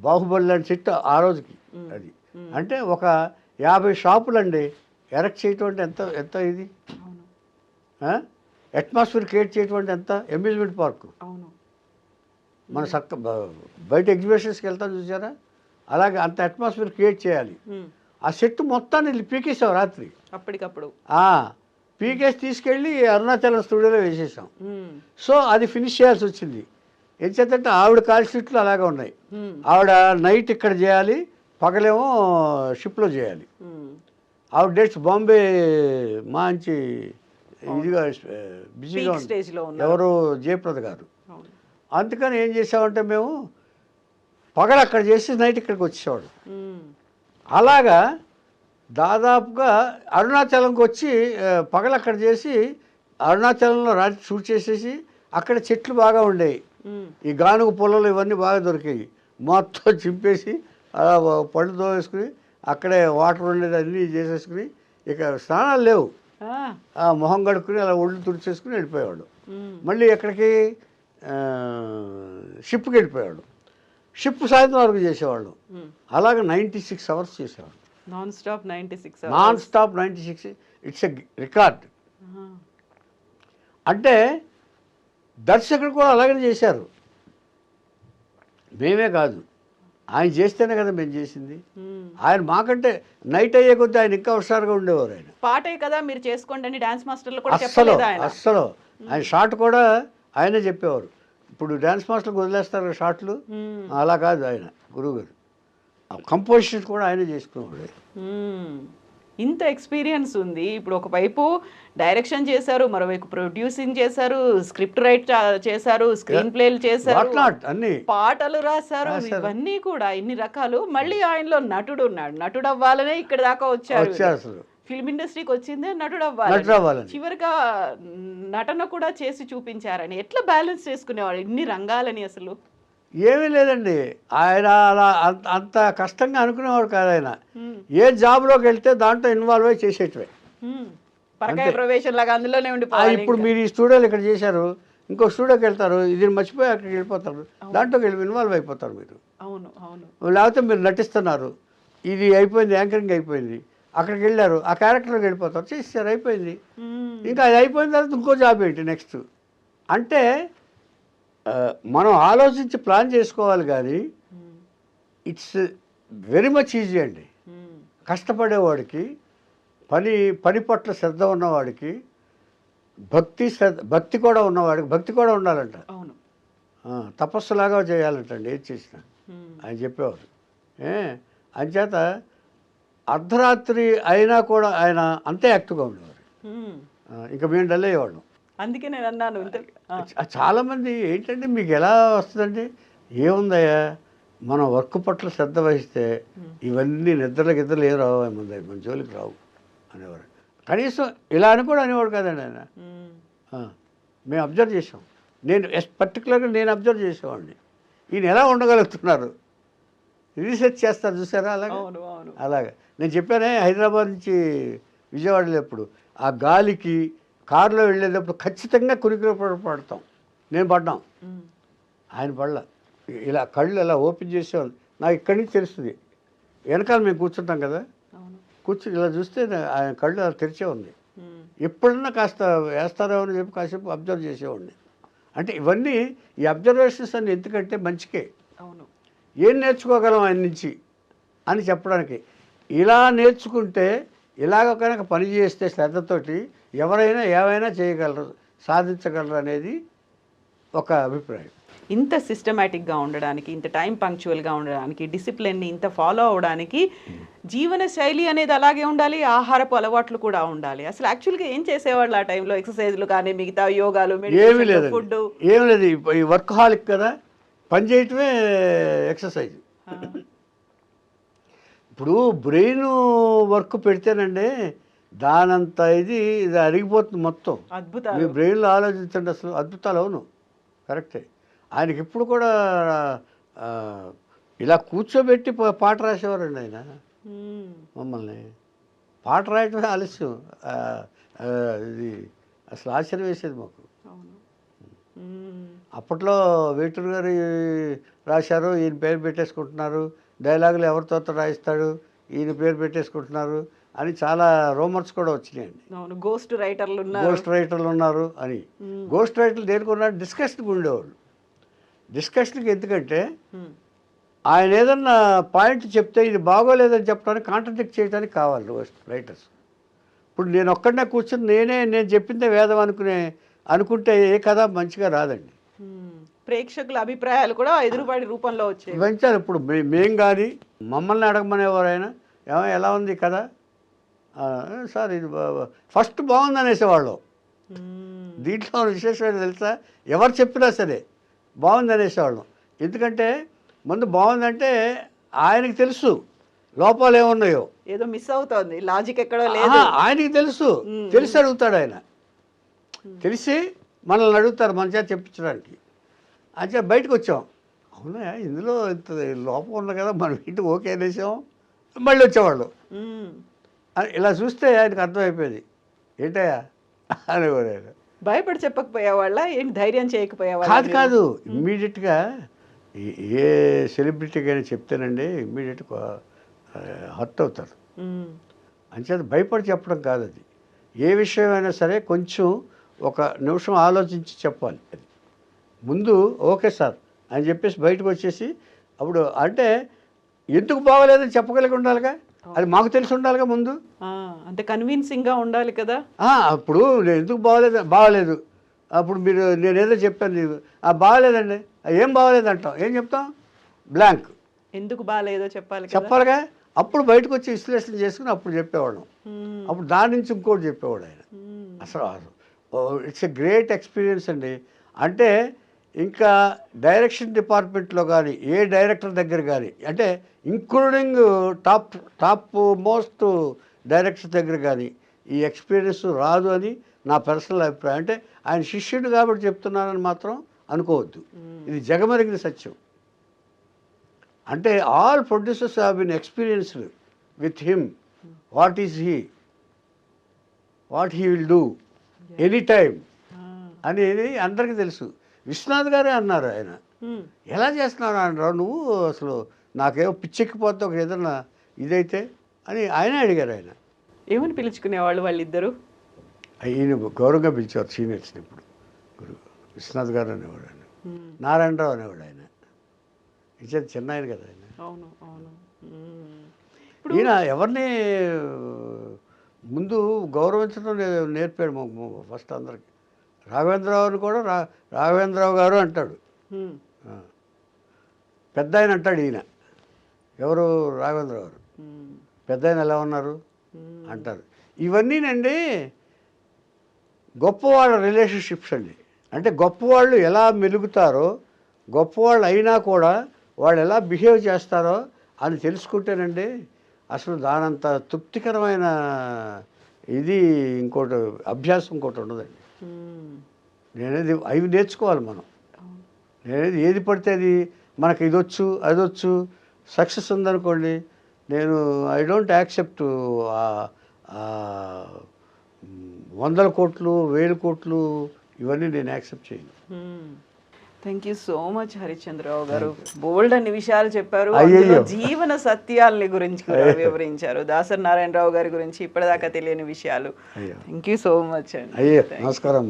బాహుబలి లాంటి సెట్ ఆ రోజుకి అది. అంటే ఒక 50 షాపులండి ఎరెక్ట్ చేయటం అంటే ఎంత ఎంత ఇది అట్మాస్ఫియర్ క్రియేట్ చేయటం అంటే ఎంత అమ్యూజ్మెంట్ పార్క్. మన బయట ఎగ్జిబిషన్స్కి వెళ్తాం చూసారా, అలాగే అంత అట్మాస్ఫియర్ క్రియేట్ చేయాలి. ఆ సెట్ మొత్తాన్ని పీకేసాం రాత్రి అప్పటికప్పుడు. పీకేసి తీసుకెళ్ళి అరుణాచలం స్టూడియోలో వేసేసాం. సో అది ఫినిష్ చేయాల్సి వచ్చింది. ఏం చేద్దంటే ఆవిడ కాల్ షీట్లు అలాగే ఉన్నాయి. ఆవిడ నైట్ ఇక్కడ చేయాలి, పగలేమో షిప్లో చేయాలి. ఆవిడ డేట్స్ బాంబే మంచి ఇదిగా బిజీగా ఉంది, ఎవరు జయప్రద గారు. అందుకని ఏం చేసామంటే మేము పగలు అక్కడ చేసి నైట్ ఇక్కడికి వచ్చేవాడు. అలాగా దాదాపుగా అరుణాచలంకి వచ్చి పగలు అక్కడ చేసి అరుణాచలంలో రాత్రి షూట్ చేసేసి అక్కడ చెట్లు బాగా ఉండేవి, ఈ గానుగ పొలాలు ఇవన్నీ బాగా దొరికాయి. మొత్తం చింపేసి అలా పళ్ళు తోవేసుకుని అక్కడే వాటర్ ఉండేది అన్నీ చేసేసుకుని ఇక స్నానాలు లేవు, మొహం కడుక్కుని అలా ఒళ్ళు తుడిచేసుకుని వెళ్ళిపోయేవాడు. మళ్ళీ ఎక్కడికి షిప్కి వెళ్ళిపోయాడు. షిప్ సాయంత్రం వరకు చేసేవాళ్ళు. అలాగే 96 అవర్స్ చేసేవాళ్ళు non stop. 96 it's a record. అంటే దర్శకుడు కూడా అలాగనే చేశారు, మేమే కాదు. ఆయన చేస్తేనే కదా మేము చేసింది. ఆయన మాకంటే నైట్ అయ్యే కొద్దీ ఆయన ఇంకా హుషారుగా ఉండేవారు. ఆయన పాటే కదా మీరు చేసుకోండి అని డాన్స్ మాస్టర్లు కూడా అస్సలు ఆయన షార్ట్ కూడా ఆయనే చెప్పేవారు. ఇప్పుడు డ్యాన్స్ మాస్టర్లకు వదిలేస్తారు షార్ట్లు, అలా కాదు. ఆయన గురువుగారు కంపోజిషన్ కూడా ఆయనే చేసుకునేవాడు. ఇంత ఎక్స్పీరియన్స్ ఉంది. ఇప్పుడు ఒకవైపు డైరెక్షన్ చేశారు, మరోవైపు ప్రొడ్యూసింగ్ చేశారు, స్క్రిప్ట్ రైట్ చేశారు, స్క్రీన్ ప్లేలు చేశారు, అన్ని పాటలు రాశారు, ఇవన్నీ కూడా ఇన్ని రకాలు. మళ్ళీ ఆయనలో నటుడు ఉన్నాడు, నటుడు అవ్వాలనే ఇక్కడ దాకా వచ్చారు. అసలు ఫిల్మ్ ఇండస్ట్రీకి వచ్చిందే నటుడు అవ్వాలి, చివరిగా నటన కూడా చేసి చూపించారని. ఎట్లా బ్యాలెన్స్ చేసుకునేవాడు ఇన్ని రంగాలని? అసలు ఏమీ లేదండి, ఆయన అలా అంత కష్టంగా అనుకునేవాడు కాదు. ఆయన ఏ జాబ్లోకి వెళ్తే దాంట్లో ఇన్వాల్వ్ అయ్యి చేసేటివే. పరకాయ ప్రవేశం లాగా అందులోనే ఉండిపోవాలి. ఇప్పుడు మీరు ఈ స్టూడియోలు ఇక్కడ చేశారు, ఇంకో స్టూడియోకి వెళ్తారు, ఇది మర్చిపోయి అక్కడికి వెళ్ళిపోతారు, దాంట్లోకి వెళ్ళి ఇన్వాల్వ్ అయిపోతారు మీరు. అవును అవును. లేకపోతే మీరు నటిస్తున్నారు, ఇది అయిపోయింది, యాంకరింగ్ అయిపోయింది, అక్కడికి వెళ్ళారు, ఆ క్యారెక్టర్కి వెళ్ళిపోతారు, చేస్తారు, అయిపోయింది. ఇంకా అది అయిపోయిన తర్వాత ఇంకో జాబ్ ఏంటి నెక్స్ట్ అంటే మనం ఆలోచించి ప్లాన్ చేసుకోవాలి. కానీ ఇట్స్ వెరీ మచ్ ఈజీ అండి. కష్టపడేవాడికి, పని పట్ల శ్రద్ధ ఉన్నవాడికి, భక్తి కూడా ఉన్నవాడికి, భక్తి కూడా ఉండాలంట, తపస్సులాగా చేయాలంటండి ఏది చేసినా. ఆయన చెప్పేవారు. అంచేత అర్ధరాత్రి అయినా కూడా ఆయన అంతే యాక్టివ్గా ఉండేవారు. ఇంకా మేము డల్ అయ్యేవాళ్ళం. అందుకే నేను అన్నాను. చాలామంది ఏంటంటే మీకు ఎలా వస్తుందండి, ఏముందయ్యా మనం వర్క్ పట్ల శ్రద్ధ వహిస్తే ఇవన్నీ నిద్రలు ఏం రావు, మన జోలికి రావు అనేవారు. కనీసం ఇలా అని కూడా అనేవాడు కాదండి ఆయన. మేము అబ్జర్వ్ చేసాం, పర్టికులర్గా నేను అబ్జర్వ్ చేసేవాడిని. ఈయన ఎలా ఉండగలుగుతున్నారు, రీసెర్చ్ చేస్తారు చూసారా. అలాగే నేను చెప్పానే, హైదరాబాద్ నుంచి విజయవాడలో ఎప్పుడు ఆ గాలికి కారులో వెళ్ళేటప్పుడు ఖచ్చితంగా కురికిలో పడతాం. నేను పడ్డాం, ఆయన పడలా. ఇలా కళ్ళు ఇలా ఓపెన్ చేసేవాళ్ళు, నాకు ఇక్కడి నుంచి తెలుస్తుంది. వెనకాల మేము కూర్చుంటాం కదా, కూర్చుని ఇలా చూస్తే ఆయన కళ్ళు అలా తెరిచే ఉంది. ఎప్పుడన్నా కాస్త వేస్తారో అని చెప్పి కాసేపు అబ్జర్వ్ చేసేవాడిని. అంటే ఇవన్నీ ఈ అబ్జర్వేషన్స్ అన్ని ఎందుకంటే మంచికే, ఏం నేర్చుకోగలం ఆయన నుంచి అని చెప్పడానికి. ఇలా నేర్చుకుంటే, ఇలాగ కనుక పని చేస్తే శ్రద్ధతోటి ఎవరైనా ఏమైనా చేయగలరు, సాధించగలరు అనేది ఒక అభిప్రాయం. ఇంత సిస్టమేటిక్గా ఉండడానికి, ఇంత టైం పంక్చువల్గా ఉండడానికి, డిసిప్లిన్ని ఇంత ఫాలో అవడానికి జీవన శైలి అనేది అలాగే ఉండాలి, ఆహారపు అలవాట్లు కూడా ఉండాలి. అసలు యాక్చువల్గా ఏం చేసేవాళ్ళు ఆ టైంలో? ఎక్సర్సైజ్లు కానీ, మిగతా యోగాలు, ఏమీ లేదు, ఫుడ్ ఏమి లేదు. ఈ వర్క్ హాలిక్ కదా, పని చేయటమే ఎక్సర్సైజ్. ఇప్పుడు బ్రెయిన్ వర్క్ పెడితేనండి దానంత ఇది అరిగిపోతుంది మొత్తం. అద్భుతాలు మీ బ్రెయిన్లో ఆలోచించండి, అసలు అద్భుతాలు. అవును, కరెక్టే. ఆయనకి ఇప్పుడు కూడా ఇలా కూర్చోబెట్టి పాట రాసేవారండి ఆయన. మమ్మల్ని పాట రాయటమే ఆలస్యం. ఇది అసలు ఆశ్చర్యం వేసేది మాకు. ఆ అప్పట్లో వేటూరు గారు రాశారు, ఈయన పేరు పెట్టేసుకుంటున్నారు, డైలాగులు ఎవరితో రాయిస్తాడు, ఈయన పేరు పెట్టేసుకుంటున్నారు అని చాలా రూమర్స్ కూడా వచ్చినాయండి. అవును, గోస్ట్ రైటర్లు ఉన్నారు, గోస్ట్ రైటర్లు ఉన్నారు అని. గోస్ట్ రైటర్లు దేనికి ఉన్నారు? డిస్కషన్కి ఉండేవాళ్ళు. డిస్కషన్కి ఎందుకంటే ఆయన ఏదన్నా పాయింట్ చెప్తే ఇది బాగోలేదని చెప్పడానికి, కాంట్రడిక్ట్ చేయడానికి కావాలి రైటర్స్. ఇప్పుడు నేను ఒక్కడనే కూర్చొని నేను చెప్పిందే వేదం అనుకుంటే ఏ కథ మంచిగా రాదండి. ప్రేక్షకుల అభిప్రాయాలు కూడా ఎదురుబడి రూపంలో వచ్చాయి. పెంచాలి. ఇప్పుడు మేం కానీ మమ్మల్ని అడగమనేవారైనా ఎలా ఉంది కదా సార్, ఇది ఫస్ట్ బాగుంది అనేసేవాళ్ళు. దీంట్లో విశేషమైన తెలుసా, ఎవరు చెప్పినా సరే బాగుంది అనేసేవాళ్ళం. ఎందుకంటే ముందు బాగుందంటే ఆయనకి తెలుసు లోపాలు ఏమున్నాయో, ఏదో మిస్ అవుతోంది, లాజిక్ ఎక్కడో లేదు, ఆయనకి తెలిసి అడుగుతాడు ఆయన. తెలిసి మనల్ని అడుగుతారు మన చేత చెప్పించడానికి. అంటే బయటకు వచ్చాం, అవునా ఇందులో ఇంత లోపం ఉంది కదా, మనం ఇంటికి ఓకే అనేసాం, మళ్ళీ వచ్చేవాళ్ళు. ఇలా చూస్తే ఆయనకు అర్థమైపోయేది, ఏంటయ్యా అనేవాడు ఆయన. భయపడి చెప్పకపోయేవాళ్ళ, ఏంటి ధైర్యం చేయకపోయేవాళ్ళ? కాదు ఇమ్మీడియట్గా ఏ సెలబ్రిటీకి అయినా చెప్తేనండి ఇమ్మీడియట్గా హర్ట్ అవుతారు. అంచేత భయపడి చెప్పడం కాదు అది. ఏ విషయమైనా సరే కొంచెం ఒక నిమిషం ఆలోచించి చెప్పాలి. అది ముందు ఓకే సార్ అని చెప్పేసి బయటకు వచ్చేసి, అప్పుడు అంటే ఎందుకు బాగోలేదని చెప్పగలిగి ఉండాలిగా, అది మాకు తెలిసి ఉండాలిగా ముందు. అంటే కన్విన్సింగ్గా ఉండాలి కదా. అప్పుడు నేను ఎందుకు బాగోలేదు అప్పుడు మీరు నేనేదో చెప్పాను, బాగోలేదండి, ఏం బాగోలేదు అంటాం, ఏం చెప్తాం? బ్లాంక్. ఎందుకు బాగాలేదో చెప్పాలిగా. అప్పుడు బయటకు వచ్చి విశ్లేషణ చేసుకుని అప్పుడు చెప్పేవాళ్ళం. అప్పుడు దాని నుంచి ఇంకోటి చెప్పేవాడు ఆయన. అసలు ఇట్స్ ఎ గ్రేట్ ఎక్స్పీరియన్స్ అండి. అంటే ఇంకా డైరెక్షన్ డిపార్ట్మెంట్లో కానీ ఏ డైరెక్టర్ దగ్గర కానీ, అంటే ఇంక్లూడింగ్ టాప్ మోస్ట్ డైరెక్టర్ దగ్గర కానీ ఈ ఎక్స్పీరియన్స్ రాదు అని నా పర్సనల్ అభిప్రాయం. అంటే ఆయన శిష్యుడు కాబట్టి చెప్తున్నానని మాత్రం అనుకోవద్దు, ఇది జగమెరిగిన సత్యం. అంటే all producers have been experienced with him, what he will do any time అనేది అందరికీ తెలుసు. విశ్వనాథ్ గారే అన్నారు, ఆయన ఎలా చేస్తున్నావు అన్నారు, నువ్వు అసలు నాకేమో పిచ్చెక్కిపోతే ఒక ఏదన్నా ఇదైతే అని ఆయనే అడిగారు. ఆయన ఏమని పిలుచుకునేవాళ్ళు వాళ్ళిద్దరు? ఈయన గౌరవంగా పిలిచేవారు సీనియర్స్ని. ఇప్పుడు విశ్వనాథ్ గారు అనేవాడు, ఆయన నారాయణరావు అనేవాడు. ఆయన ఇచ్చేది చిన్న ఆయన కదా ఆయన. అవును అవును. ఈయన ఎవరిని ముందు గౌరవించడం నేర్పాడు ఫస్ట్ అందరికి. రాఘవేంద్రరావుని కూడా రాఘవేంద్రరావు గారు అంటాడు, పెద్ద ఆయన అంటాడు ఈయన. ఎవరు? రాఘవేంద్రరావు గారు. పెద్ద ఆయన ఎలా ఉన్నారు అంటారు. ఇవన్నీనండి గొప్పవాళ్ళ రిలేషన్షిప్స్ అండి. అంటే గొప్పవాళ్ళు ఎలా మెలుగుతారో, గొప్పవాళ్ళు అయినా కూడా వాళ్ళు ఎలా బిహేవ్ చేస్తారో అని తెలుసుకుంటేనండి అసలు దానంత తృప్తికరమైన ఇది ఇంకోటి అభ్యాసం ఇంకోటి ఉండదండి. నేనేది అవి నేర్చుకోవాలి మనం. నేనేది ఏది పడితే అది మనకి ఇదొచ్చు అదొచ్చు సక్సెస్ ఉందనుకోండి, నేను ఐ డోంట్ యాక్సెప్ట్ 100 కోట్లు 1000 కోట్లు ఇవన్నీ నేను యాక్సెప్ట్ చేయను. Thank you so much Harishchandra Rao గారు. బోల్డ్ అన్ని విషయాలు చెప్పారు, అందులో జీవన సత్యాలని గురించి కూడా వివరించారు. దాసరి నారాయణరావు గారి గురించి ఇప్పటిదాకా తెలియని విషయాలు. థ్యాంక్ యూ సో మచ్ అండి. నమస్కారం.